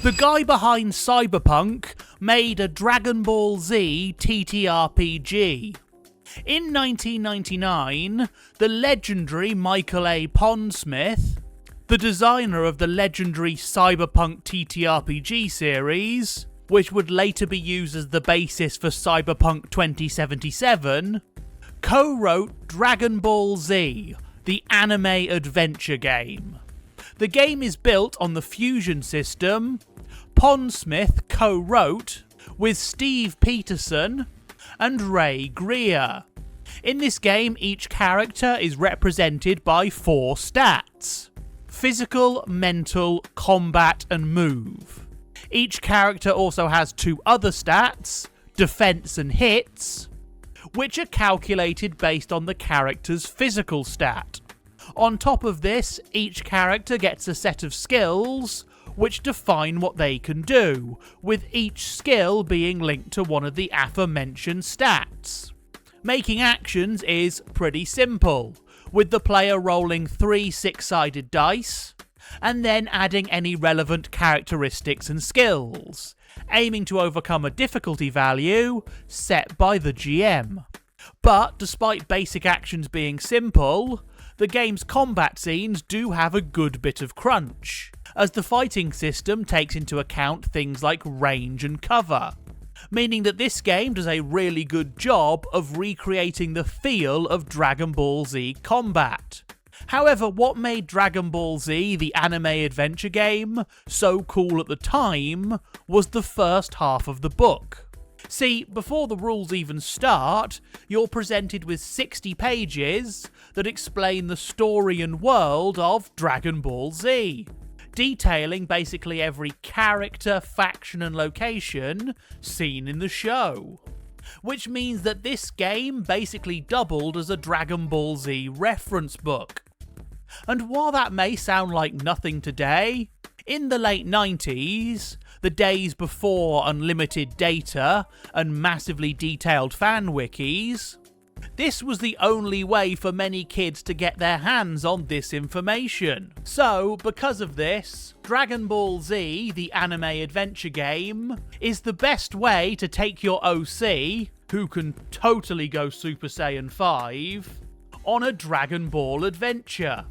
The guy behind Cyberpunk made a Dragon Ball Z TTRPG. In 1999, the legendary Michael A. Pondsmith, the designer of the legendary Cyberpunk TTRPG series, which would later be used as the basis for Cyberpunk 2077, co-wrote Dragon Ball Z, the anime adventure game. The game is built on the Fuzion system. Pondsmith co-wrote with Steve Peterson and Greer. In this game, each character is represented by 4 stats: physical, mental, combat, and move. Each character also has 2 other stats, defense and hits, which are calculated based on the character's physical stat. On top of this, each character gets a set of skills which define what they can do, with each skill being linked to one of the aforementioned stats. Making actions is pretty simple, with the player rolling 3 6-sided dice, and then adding any relevant characteristics and skills, aiming to overcome a difficulty value set by the GM. But despite basic actions being simple, the game's combat scenes do have a good bit of crunch, as the fighting system takes into account things like range and cover, meaning that this game does a really good job of recreating the feel of Dragon Ball Z combat. However, what made Dragon Ball Z, the anime adventure game, so cool at the time was the first half of the book. See, before the rules even start, you're presented with 60 pages that explain the story and world of Dragon Ball Z, detailing basically every character, faction and location seen in the show. Which means that this game basically doubled as a Dragon Ball Z reference book. And while that may sound like nothing today, in the late 90s, the days before unlimited data and massively detailed fan wikis, this was the only way for many kids to get their hands on this information. So, because of this, Dragon Ball Z, the anime adventure game, is the best way to take your OC, who can totally go Super Saiyan 5, on a Dragon Ball adventure.